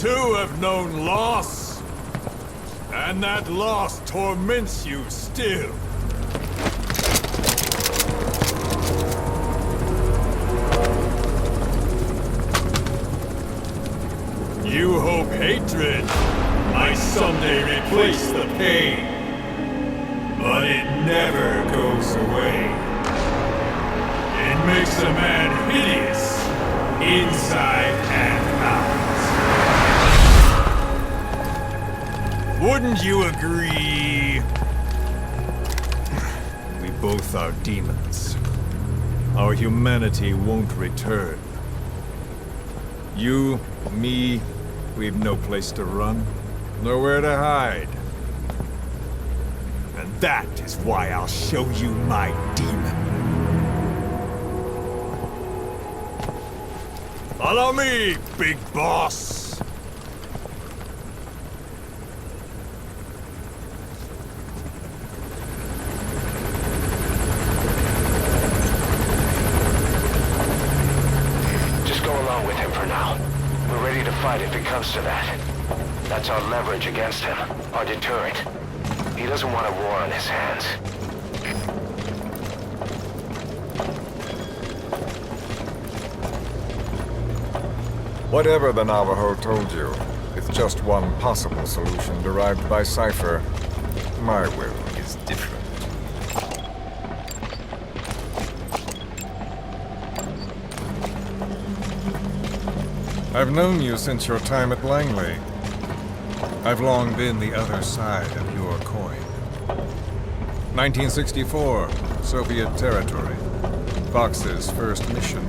too have known loss. And that loss torments you still. You hope hatred might someday replace the pain. But it never goes away. It makes a man hideous, inside and out. Wouldn't you agree? We both are demons. Our humanity won't return. You, me, we've no place to run, nowhere to hide. And that is why I'll show you my demon. Follow me, big boss! Just go along with him for now. We're ready to fight if it comes to that. That's our leverage against him, our deterrent. He doesn't want a war on his hands. Whatever the Navajo told you, it's just one possible solution derived by Cypher. My will is different. I've known you since your time at Langley. I've long been the other side of your coin. 1964, Soviet territory. Fox's first mission.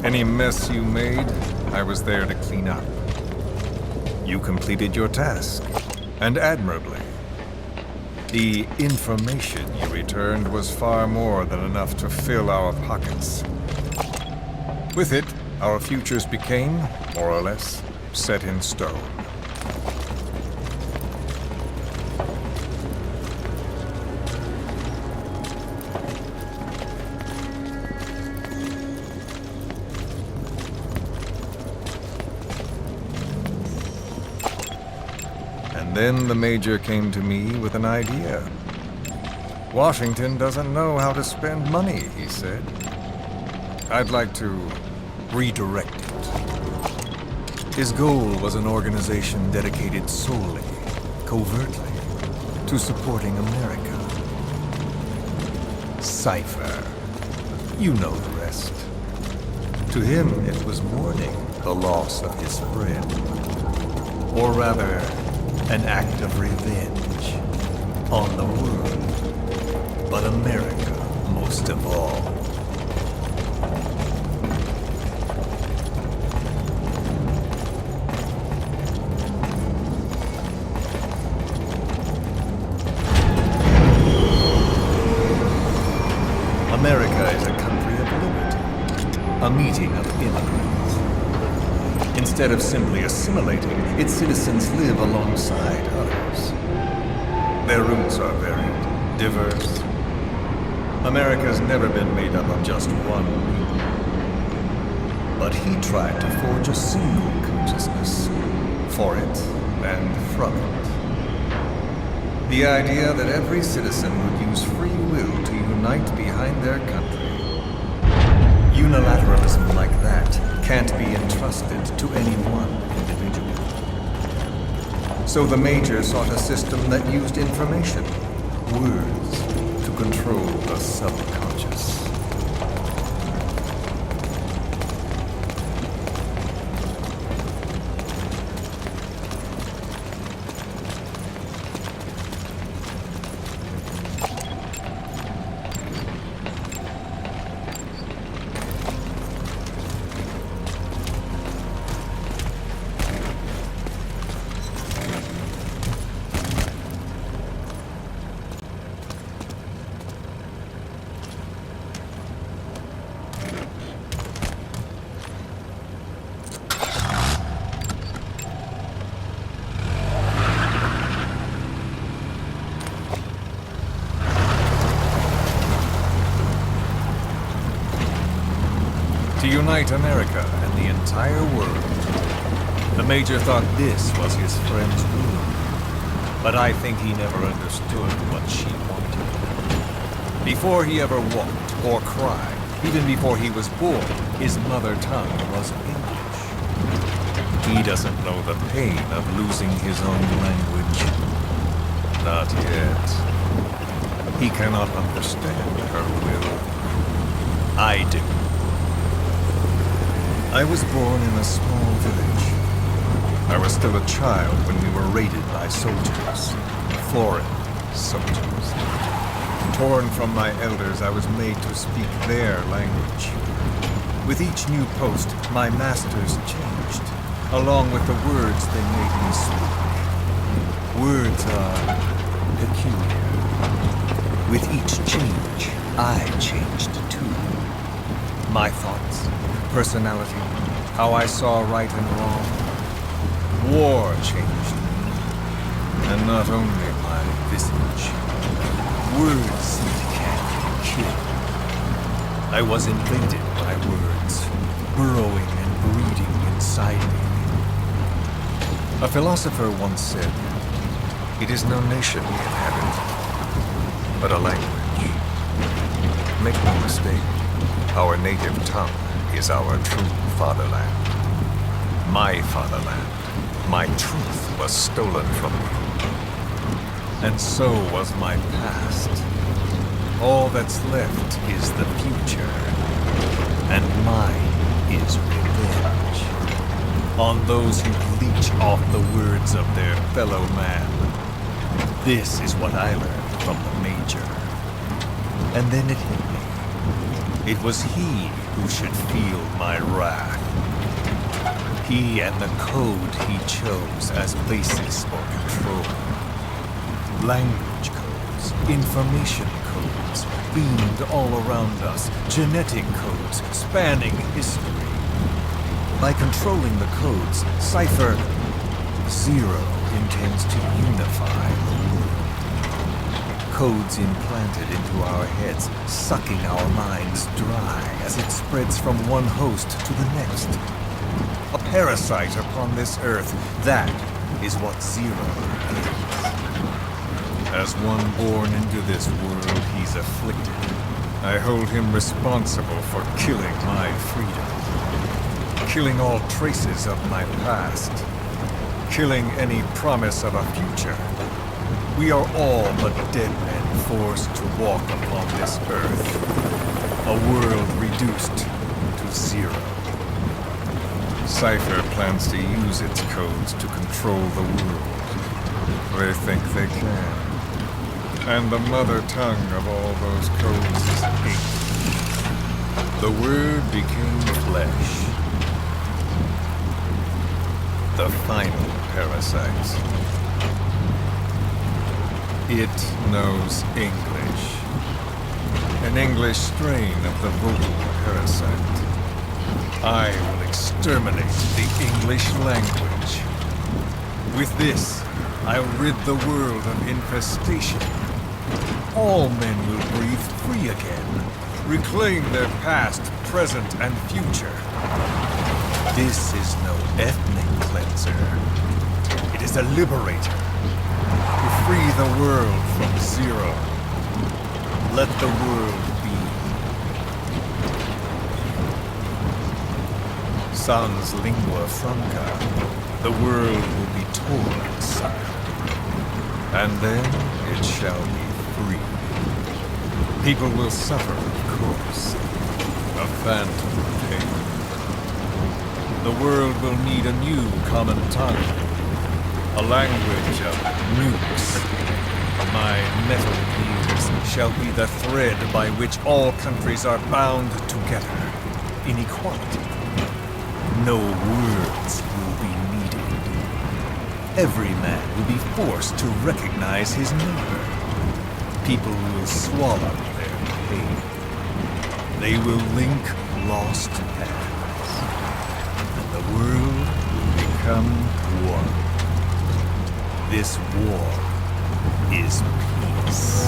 Any mess you made, I was there to clean up. You completed your task, and admirably. The information you returned was far more than enough to fill our pockets. With it, our futures became, more or less, set in stone. Then the Major came to me with an idea. Washington doesn't know how to spend money, he said. I'd like to redirect it. His goal was an organization dedicated solely, covertly, to supporting America. Cypher. You know the rest. To him, it was mourning the loss of his friend. Or rather, an act of revenge on the world, but America most of all. America is a country of liberty, a meeting of immigrants. Instead of simply assimilating, its citizens live alongside others. Their roots are varied, diverse. America's never been made up of just one people. But he tried to forge a single consciousness, for it and from it. The idea that every citizen would use free will to unite behind their country. Unilateralism like that can't be entrusted to any one individual. So the Major sought a system that used information, words, to control the subconscious. To unite America and the entire world. The Major thought this was his friend's room, but I think he never understood what she wanted. Before he ever walked or cried, even before he was born, his mother tongue was English. He doesn't know the pain of losing his own language. Not yet. He cannot understand her will. I do. I was born in a small village. I was still a child when we were raided by soldiers. Foreign soldiers. Torn from my elders, I was made to speak their language. With each new post, my masters changed, along with the words they made me speak. Words are peculiar. With each change, I changed too. My thoughts, personality, how I saw right and wrong. War changed me, and not only my visage. Words can kill. I was invaded by words, burrowing and breeding inside me. A philosopher once said, "It is no nation we inhabit, but a language." Make no mistake, our native tongue is our true fatherland. My fatherland. My truth was stolen from me. And so was my past. All that's left is the future. And mine is revenge. On those who leech off the words of their fellow man. This is what I learned from the Major. And then it hit me. It was he who should feel my wrath. He and the code he chose as basis for control. Language codes, information codes, beamed all around us, genetic codes spanning history. By controlling the codes, Cypher Zero intends to unify the world. Codes implanted into our heads, sucking our minds dry as it spreads from one host to the next. A parasite upon this earth, that is what Zero is. As one born into this world, he's afflicted. I hold him responsible for killing my freedom. Killing all traces of my past. Killing any promise of a future. We are all but dead men forced to walk upon this earth. A world reduced to zero. Cypher plans to use its codes to control the world. They think they can. And the mother tongue of all those codes is hate. The word became flesh. The final parasite. It knows English. An English strain of the vocal parasite. I will exterminate the English language. With this, I'll rid the world of infestation. All men will breathe free again, reclaim their past, present, and future. This is no ethnic cleanser. It is a liberator. To free the world from Zero. Let the world be. Sans lingua franca, the world will be torn asunder. And then it shall be free. People will suffer, of course. A phantom pain. The world will need a new common tongue. A language of nukes. My metal gears shall be the thread by which all countries are bound together in equality. No words will be needed. Every man will be forced to recognize his neighbor. People will swallow their pain. They will link lost paths. And the world will become one. This war is peace.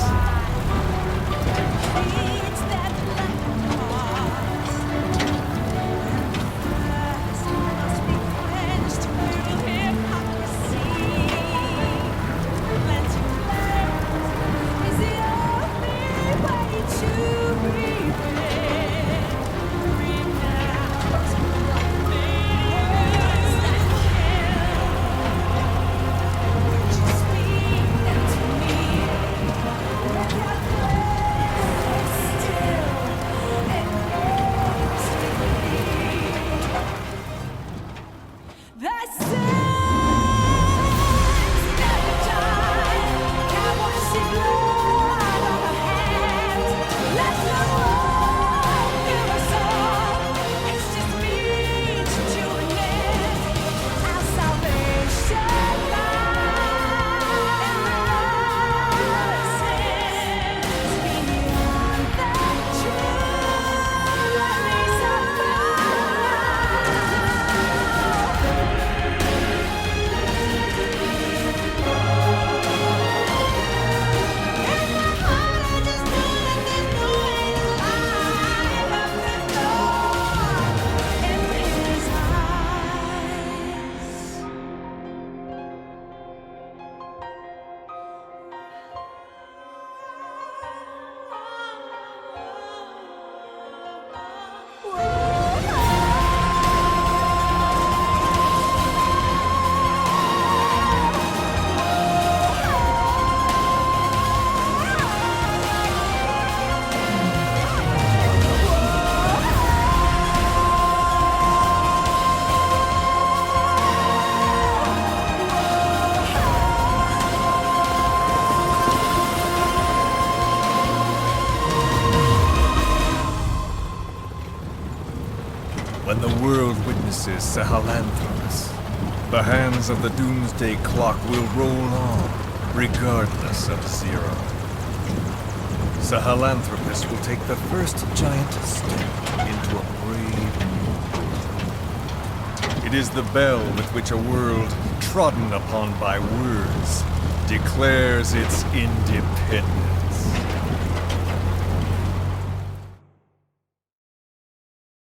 world witnesses Sahelanthropus, the hands of the doomsday clock will roll on, regardless of Zero. Sahelanthropus will take the first giant step into a brave new world. It is the bell with which a world trodden upon by words declares its independence.